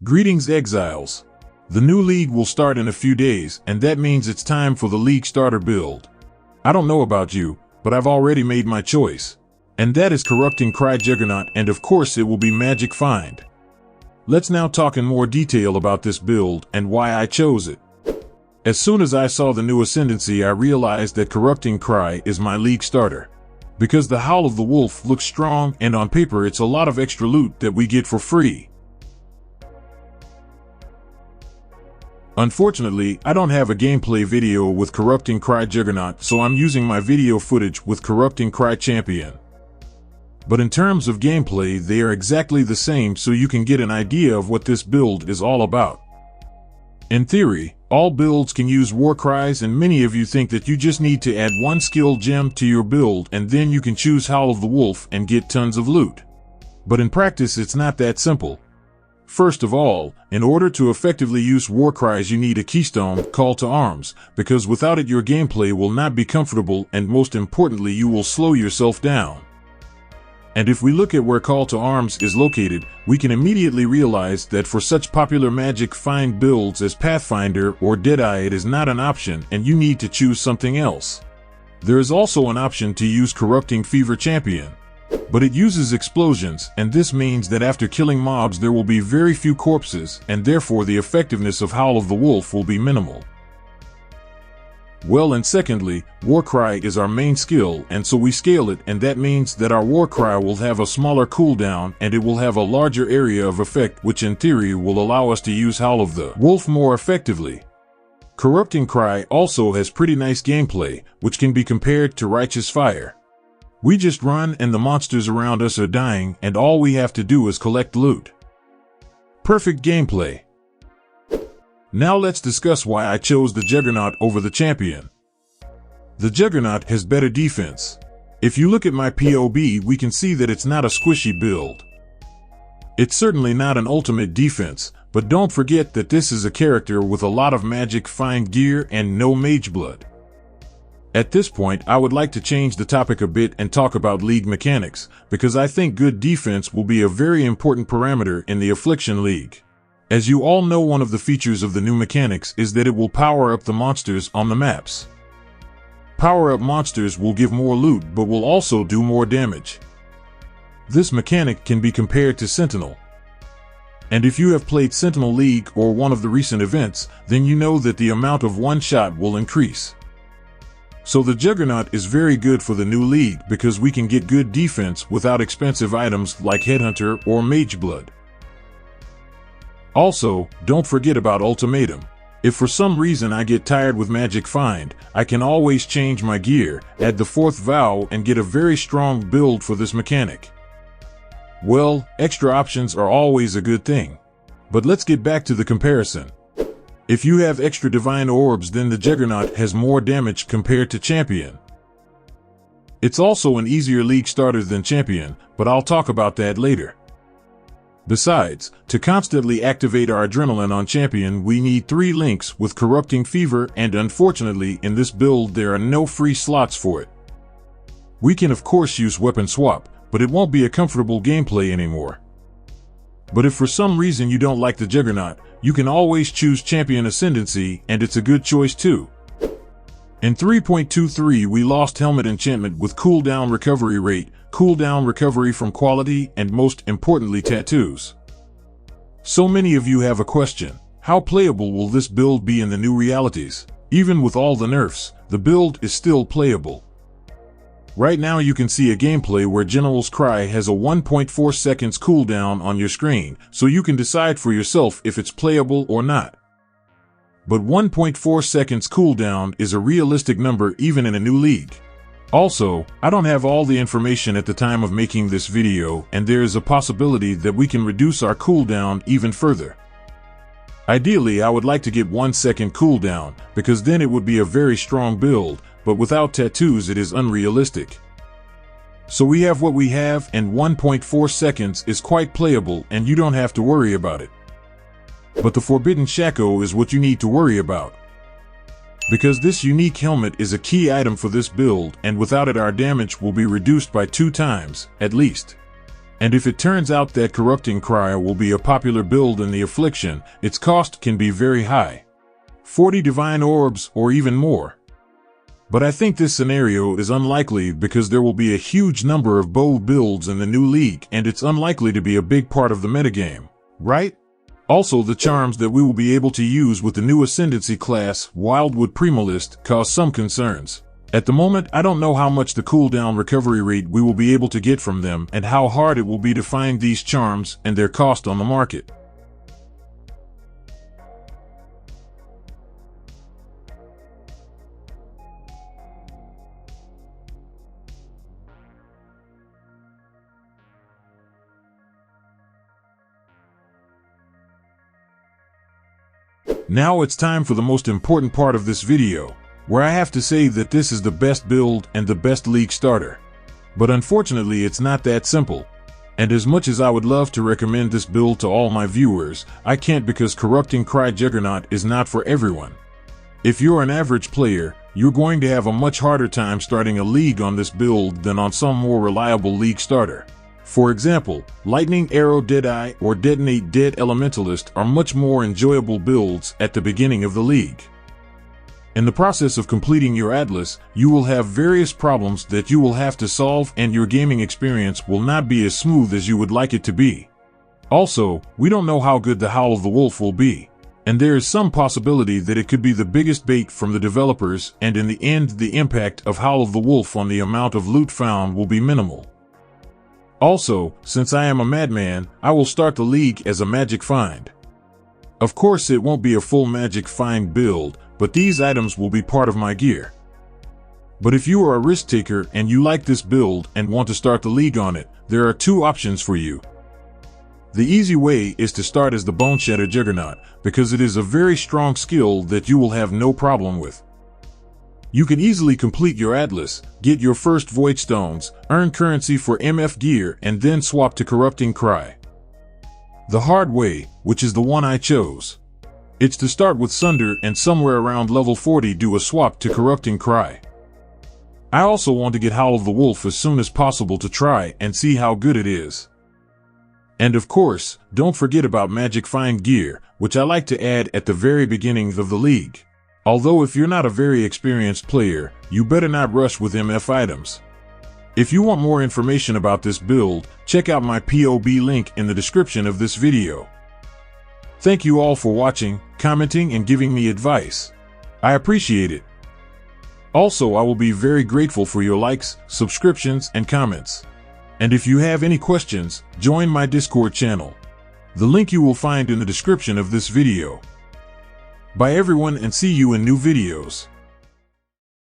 Greetings, Exiles. The new league will start in a few days, and that means it's time for the League starter build. I don't know about you, but I've already made my choice. And that is Corrupting Cry Juggernaut, and of course it will be Magic Find. Let's now talk in more detail about this build and why I chose it. As soon as I saw the new ascendancy, I realized that Corrupting Cry is my league starter. Because the Howl of the Wolf looks strong, and on paper it's a lot of extra loot that we get for free. Unfortunately, I don't have a gameplay video with Corrupting Cry Juggernaut, so I'm using my video footage with Corrupting Cry Champion. But in terms of gameplay, they are exactly the same, so you can get an idea of what this build is all about. In theory, all builds can use war cries, and many of you think that you just need to add one skill gem to your build and then you can choose Howl of the Wolf and get tons of loot. But in practice, it's not that simple. First of all, in order to effectively use war cries, you need a keystone, Call to Arms, because without it your gameplay will not be comfortable, and most importantly you will slow yourself down. And if we look at where Call to Arms is located, we can immediately realize that for such popular Magic Find builds as Pathfinder or Deadeye, it is not an option and you need to choose something else. There is also an option to use Corrupting Fever Champion. But it uses explosions, and this means that after killing mobs there will be very few corpses, and therefore the effectiveness of Howl of the Wolf will be minimal. Well, and secondly, Warcry is our main skill, and so we scale it, and that means that our Warcry will have a smaller cooldown and it will have a larger area of effect, which in theory will allow us to use Howl of the Wolf more effectively. Corrupting Cry also has pretty nice gameplay, which can be compared to Righteous Fire. We just run and the monsters around us are dying, and all we have to do is collect loot. Perfect gameplay. Now let's discuss why I chose the Juggernaut over the Champion. The Juggernaut has better defense. If you look at my POB, we can see that it's not a squishy build. It's certainly not an ultimate defense, but don't forget that this is a character with a lot of Magic Find gear and no mage blood. At this point, I would like to change the topic a bit and talk about league mechanics, because I think good defense will be a very important parameter in the Affliction League. As you all know, one of the features of the new mechanics is that it will power up the monsters on the maps. Power-up monsters will give more loot, but will also do more damage. This mechanic can be compared to Sentinel. And if you have played Sentinel League or one of the recent events, then you know that the amount of one shot will increase. So the Juggernaut is very good for the new league because we can get good defense without expensive items like Headhunter or Mage Blood. Also, don't forget about Ultimatum. If for some reason I get tired with Magic Find, I can always change my gear, add the fourth vow, and get a very strong build for this mechanic. Well, extra options are always a good thing. But let's get back to the comparison. If you have extra divine orbs, then the Juggernaut has more damage compared to Champion. It's also an easier league starter than Champion, but I'll talk about that later. Besides, to constantly activate our adrenaline on Champion, we need 3 links with Corrupting Fever, and unfortunately in this build there are no free slots for it. We can of course use Weapon Swap, but it won't be a comfortable gameplay anymore. But if for some reason you don't like the Juggernaut, you can always choose Champion Ascendancy, and it's a good choice too. In 3.23 we lost Helmet Enchantment with cooldown recovery rate, cooldown recovery from quality, and most importantly tattoos. So many of you have a question: how playable will this build be in the new realities? Even with all the nerfs, the build is still playable. Right now you can see a gameplay where General's Cry has a 1.4 seconds cooldown on your screen, so you can decide for yourself if it's playable or not. But 1.4 seconds cooldown is a realistic number even in a new league. Also, I don't have all the information at the time of making this video, and there is a possibility that we can reduce our cooldown even further. Ideally, I would like to get 1 second cooldown, because then it would be a very strong build, but without tattoos it is unrealistic. So we have what we have, and 1.4 seconds is quite playable and you don't have to worry about it. But the Forbidden Shako is what you need to worry about. Because this unique helmet is a key item for this build, and without it our damage will be reduced by 2 times, at least. And if it turns out that Corrupting Cry will be a popular build in the Affliction, its cost can be very high. 40 Divine Orbs or even more. But I think this scenario is unlikely because there will be a huge number of bow builds in the new league and it's unlikely to be a big part of the metagame, right? Also, the charms that we will be able to use with the new Ascendancy class, Wildwood Primalist, cause some concerns. At the moment, I don't know how much the cooldown recovery rate we will be able to get from them and how hard it will be to find these charms and their cost on the market. Now it's time for the most important part of this video, where I have to say that this is the best build and the best league starter. But unfortunately it's not that simple. And as much as I would love to recommend this build to all my viewers, I can't because Corrupting Cry Juggernaut is not for everyone. If you're an average player, you're going to have a much harder time starting a league on this build than on some more reliable league starter. For example, Lightning Arrow Deadeye or Detonate Dead Elementalist are much more enjoyable builds at the beginning of the league. In the process of completing your Atlas, you will have various problems that you will have to solve and your gaming experience will not be as smooth as you would like it to be. Also, we don't know how good the Howl of the Wolf will be, and there is some possibility that it could be the biggest bait from the developers and in the end the impact of Howl of the Wolf on the amount of loot found will be minimal. Also, since I am a madman, I will start the league as a magic find. Of course it won't be a full magic find build, but these items will be part of my gear. But if you are a risk taker and you like this build and want to start the league on it, there are two options for you. The easy way is to start as the Bone Shatter Juggernaut, because it is a very strong skill that you will have no problem with. You can easily complete your Atlas, get your first Void Stones, earn currency for MF gear, and then swap to Corrupting Cry. The hard way, which is the one I chose. It's to start with Sunder and somewhere around level 40 do a swap to Corrupting Cry. I also want to get Howl of the Wolf as soon as possible to try and see how good it is. And of course, don't forget about Magic Find gear, which I like to add at the very beginning of the league. Although if you're not a very experienced player, you better not rush with MF items. If you want more information about this build, check out my POB link in the description of this video. Thank you all for watching, commenting, and giving me advice. I appreciate it. Also, I will be very grateful for your likes, subscriptions, and comments. And if you have any questions, join my Discord channel. The link you will find in the description of this video. Bye everyone and see you in new videos.